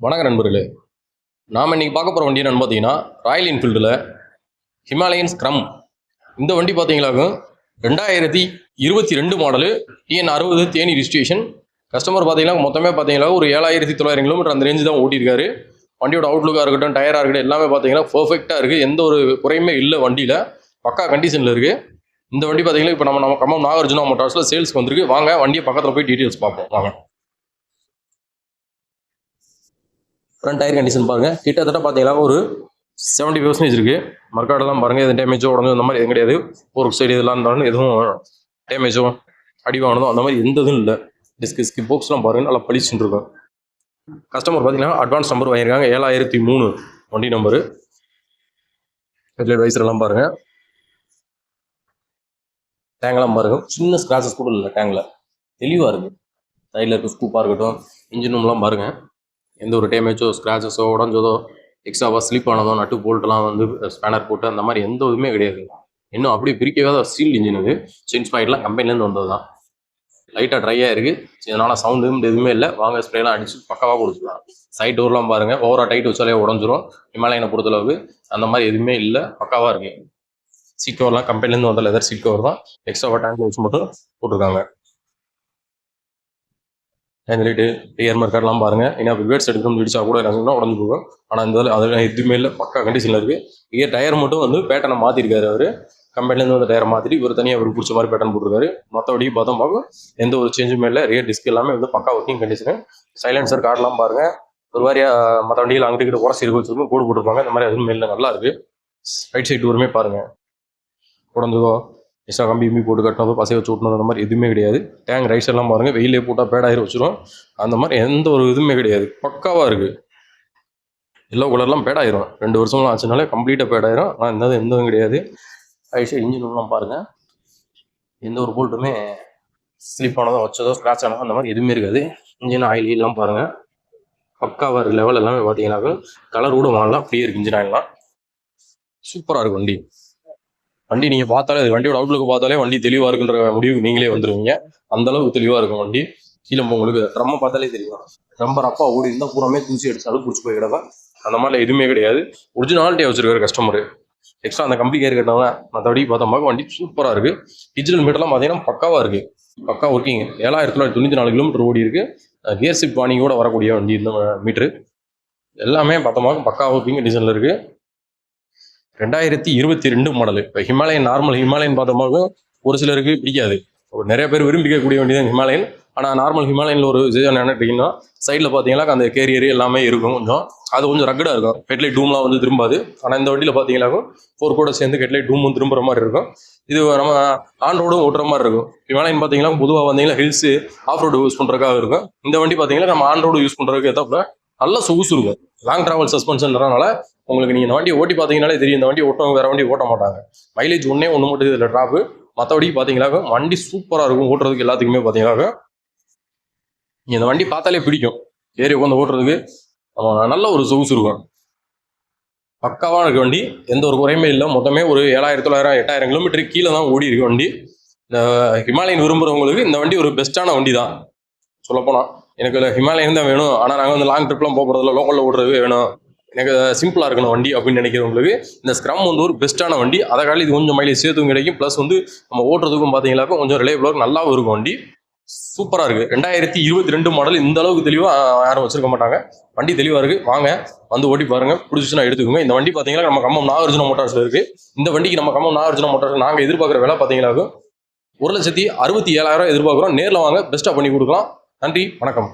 வணக்கம் நண்பர்களே. நாம் இன்றைக்கி பார்க்க போகிற வண்டி என்னென்னு பார்த்தீங்கன்னா ராயல் என்ஃபீல்டில் ஹிமாலயன் ஸ்க்ரம். இந்த வண்டி பார்த்தீங்களாக்கும் 2022 model, TN60 Theni registration. Customer பார்த்தீங்கன்னா மொத்தமே பார்த்தீங்கன்னா ஒரு 7900 கிலோமீட்டர் அந்த ரேஞ்சு தான் ஓட்டியிருக்காரு. வண்டியோட அவுட்லுக்காக இருக்கட்டும், டயராக இருக்கட்டும், எல்லாமே பார்த்தீங்கன்னா பர்ஃபெக்டாக இருக்குது. எந்த ஒரு குறையுமே இல்லை வண்டியில், பக்கா கண்டிஷனில் இருக்குது. இந்த வண்டி பார்த்தீங்கன்னா இப்போ நம்ம கம்பம் நாகார்ஜுனா மோட்டார்ஸில் சேல்ஸ்க்கு வந்திருக்கு. வாங்க வண்டியை பக்கத்தில் போய் டீட்டெயில்ஸ் பார்ப்போம். வாங்க. ஃப்ரண்ட் டயர் கண்டிஷன் பாருங்கள், கிட்டத்தட்ட பார்த்தீங்கன்னா ஒரு 70% இருக்குது. மர்க்காடெல்லாம் பாருங்கள், எதுவும் டேமேஜோ உடனே அந்த மாதிரி எதுவும் கிடையாது. ஒரு சைடு இதெல்லாம் இருந்தாலும் எதுவும் டேமேஜோ அடிவானதோ அந்த மாதிரி எந்த இதுவும் இல்லை. டிஸ்க் போக்ஸ்லாம் பாருங்கள், நல்லா பளிச்சுன்னு இருக்கும். கஸ்டமர் பார்த்தீங்கன்னா அட்வான்ஸ் நம்பர் வாங்கியிருக்காங்க 7003 வண்டி நம்பரு. ஹெட்லைட் வைசரெல்லாம் பாருங்கள், டேங்கெல்லாம் பாருங்கள், சின்ன ஸ்க்ராச்சஸ் கூட இல்லை. டேங்கில் தெளிவாக இருக்குது. சைடில் இருக்க ஸ்கூப்பாக இருக்கட்டும், இன்ஜின் ரூம்லாம் பாருங்கள், எந்த ஒரு டேமேஜோ ஸ்க்ராச்சஸோ உடஞ்சதோ எக்ஸ்ட்ராவாக ஸ்லிப் ஆனதோ நட்டு போல்ட்டெல்லாம் வந்து ஸ்பேனர் போட்டு அந்த மாதிரி எந்த இதுவுமே கிடையாது. இன்னும் அப்படியே பிரிக்கவே ஸ்டீல் இன்ஜின் இது. செயின்ஸ் பாயிண்ட்லாம் கம்பெனிலேருந்து வந்தது தான். லைட்டாக ட்ரையாக இருக்குது, இதனால் சவுண்டு எதுவுமே இல்லை. வாங்க ஸ்ப்ரேலாம் அடிச்சு பக்காவாக கொடுத்துக்கலாம். சைட் டோர்லாம் பாருங்கள், ஓவராக டைட் வச்சாலே உடஞ்சிரும். ஹிமாலயனை பொறுத்தளவுக்கு அந்த மாதிரி எதுவுமே இல்லை, பக்காவாக இருக்குது. சீட் கவர்லாம் கம்பெனிலேருந்து வந்த லெதர் சீட் கவர் தான். எக்ஸ்ட்ராவாக டேங்க் வச்சு மட்டும் போட்டிருக்காங்க. ஹேண்ட்லைட்டு டிஆர் மார்க்கெட்லாம் பாருங்கள், ஏன்னா ரிவர்ஸ் எடுக்கணும்னு விடிச்சா கூட என்ன உடஞ்சி போகும். ஆனால் இந்த அதெல்லாம் எதுவுமே இல்லை, பக்கா கண்டிஷனில் இருக்குது. இங்கே டயர் மட்டும் வந்து பேட்டனை மாற்றிருக்காரு அவர். கம்பெனிலேருந்து வந்து டயரை மாற்றிட்டு இவர் தனியாக அவர் பிடிச்ச மாதிரி பேட்டன் போட்டிருக்காரு. மற்றபடி பார்த்தோம் பார்க்கும் எந்த ஒரு சேஞ்சுமே இல்லை. ரியர் டிஸ்க் எல்லாமே வந்து பக்கா ஒர்க்கிங் கண்டிஷனு. சைலன்சர் கார்டெலாம் பாருங்கள், ஒரு வாரியாக மற்ற வண்டியில் அங்கிட்டு கிட்ட உரசி இருக்க வச்சுருக்கோம், கூடு போட்டிருப்பாங்க. இந்த மாதிரி எதுவுமே இல்லை, நல்லா இருக்குது. ரைட் சைடு டூருமே பாருங்கள், உடஞ்சதோ எக்ஸ்ட்ரா கம்பி போட்டு கட்டினதோ பசை வச்சு விட்டனதோ அந்த மாதிரி எதுவுமே கிடையாது. டேங்க் ரைட் சைட்லாம் பாருங்கள், வெயிலே போட்டால் பேடாயிரம் வச்சிடும். அந்த மாதிரி எந்த ஒரு இதுவுமே கிடையாது, பக்காவாக இருக்குது. எல்லோ கலர்லாம் பேடாயிரும், 2 வருஷம்லாம் ஆச்சுனாலே கம்ப்ளீட்டாக பேடாயிரும். ஆனால் எந்த இதுவும் கிடையாது. ரைட் சைடு இன்ஜின்லாம் பாருங்கள், எந்த ஒரு போல்ட்டுமே ஸ்லிப் ஆனதோ வச்சதோ ஸ்க்ராட்ச் ஆனதோ அந்த மாதிரி எதுவுமே இருக்காது. இன்ஜின் ஆயில் எல்லாம் பாருங்கள், பக்காவாக இருக்குது. லெவல் எல்லாமே பார்த்தீங்கன்னாக்க கலர் கூட வாங்கலாம், அப்படியே இருக்குது. இன்ஜின் ஆயிலாம் சூப்பராக இருக்குது. வண்டி நீங்கள் பார்த்தாலே வண்டியோட அவுட்லுக்கு பார்த்தாலே வண்டி தெளிவாக இருக்குன்ற முடிவுக்கு நீங்களே வந்துடுவீங்க. அந்த அளவுக்கு தெளிவாக இருக்கும் வண்டி. கீழே உங்களுக்கு ட்ரம்மை பார்த்தாலே தெரியும், ரொம்ப ரப்பா ஓடி இருந்தால் பூராமே தூசி அடிச்சாலும் பிடிச்சி போய் கிடக்கும். அந்த மாதிரிலாம் எதுவுமே கிடையாது. ஒரிஜினாலிட்டியாக வச்சிருக்காரு கஸ்டமர். எக்ஸ்ட்ரா அந்த கம்பி கேர் கட்டினவங்க மற்றபடி பார்த்தோம்னா வண்டி சூப்பராக இருக்குது. டிஜிட்டல் மீட்டர்லாம் பார்த்தீங்கன்னா பக்காவாக இருக்குது, பக்கா ஒர்க்கிங். 7994 கிலோமீட்டர் ஓடி இருக்குது. கியர் ஷிஃப்ட் வார்னிங்கோட வரக்கூடிய வண்டி இந்த மீட்ரு. எல்லாமே பார்த்தோம்னா பக்கா ஒர்க்கிங் கண்டிஷனில் இருக்குது. 2022 மாடலு. இப்போ ஹிமாலயன் நார்மல் ஹிமாலயன் பார்த்தோம்னா ஒரு சிலருக்கு பிடிக்காது, நிறைய பேர் விரும்பிக்கக்கூடிய வண்டி தான் ஹிமாலயன். ஆனால் நார்மல் ஹிமாலயனில் ஒரு விஷயம் என்னட்டிங்கன்னா சைடில் பார்த்தீங்கன்னா அந்த கேரியர் எல்லாமே இருக்கும், அது கொஞ்சம் ரக்கடாக இருக்கும். ஹெட்லைட் டூம்லாம் வந்து திரும்பாது. ஆனால் இந்த வண்டியில் பார்த்தீங்கன்னாக்கும் 4 கூட சேர்ந்து ஹெட்லைட் டூமும் திரும்புகிற மாதிரி இருக்கும். இது நம்ம ஆன் ரோடும் ஓட்டுற மாதிரி இருக்கும். ஹிமாலயன் பார்த்தீங்கன்னா பொதுவாக வந்தீங்கன்னா ஹில்ஸு ஆஃப் ரோடு யூஸ் பண்ணுறதுக்காக இருக்கும். இந்த வண்டி பார்த்தீங்கன்னா நம்ம ஆன் ரோடு யூஸ் பண்ணுறதுக்கு ஏற்றப்பல நல்லா சொகுசு இருக்கும். லாங் ட்ராவல் சஸ்பென்ஷன்றனால உங்களுக்கு நீங்கள் இந்த வண்டியை ஓட்டி பார்த்தீங்கன்னாலே தெரியும், இந்த வண்டி ஓட்டவங்க வேறு வண்டி ஓட்ட மாட்டாங்க. மைலேஜ் ஒன்று மட்டும் இதில் ட்ராப்பு. மற்றபடி பார்த்தீங்கன்னாக்க வண்டி சூப்பராக இருக்கும் ஓட்டுறதுக்கு. எல்லாத்துக்குமே பார்த்தீங்கன்னாக்க நீங்கள் இந்த வண்டி பார்த்தாலே பிடிக்கும். ஏறி உட்காந்து ஓட்டுறதுக்கு நல்ல ஒரு சொகுசு இருக்கும். பக்காவாக இருக்க வண்டி, எந்த ஒரு குறையுமே இல்லை. மொத்தமே ஒரு 7900 8000 கிலோமீட்டருக்கு கீழே தான் ஓடி இருக்கு வண்டி. இந்த ஹிமாலயன் விரும்புகிறவங்களுக்கு இந்த வண்டி ஒரு பெஸ்ட்டான வண்டி தான். சொல்லப்போனால் எனக்கு ஹிமாலயன் தான் வேணும், ஆனால் நாங்கள் வந்து லாங் ட்ரிப்லாம் போகிறதில்ல, லோக்கலில் ஓட்டுறது வேணும், எனக்கு சிம்பிளாக இருக்கணும் வண்டி அப்படின்னு நினைக்கிறவங்களுக்கு இந்த ஸ்க்ரம் வந்து ஒரு பெஸ்ட்டான வண்டி. அதை காலையில் இது கொஞ்சம் மைலேஜ் சேர்த்தும் கிடைக்கும். ப்ளஸ் வந்து நம்ம ஓட்டுறதுக்கும் பார்த்தீங்கன்னாக்கும் கொஞ்சம் ரிலேபிளாக நல்லாவும் இருக்கும் வண்டி. சூப்பராக இருக்குது. 2022 மாடல். இந்த அளவுக்கு தெளிவாக யாரும் வச்சிருக்க மாட்டாங்க. வண்டி தெளிவாக இருக்குது. வாங்க வந்து ஓட்டி பாருங்கள், பிடிச்சிச்சுன்னா எடுத்துக்கோங்க. இந்த வண்டி பார்த்தீங்கன்னா நம்ம கம்பம் நாகார்ஜுனா மோட்டார்ஸில் இருக்குது. இந்த வண்டிக்கு நம்ம கம்பம் நாகார்ஜுனா மோட்டார்ஸ் நாங்கள் எதிர்பார்க்குற விலை பார்த்தீங்கன்னாக்கும் 1,67,000 எதிர்பார்க்குறோம். நேரில் வாங்க, பெஸ்ட்டாக பண்ணி கொடுக்கலாம். நன்றி, வணக்கம்.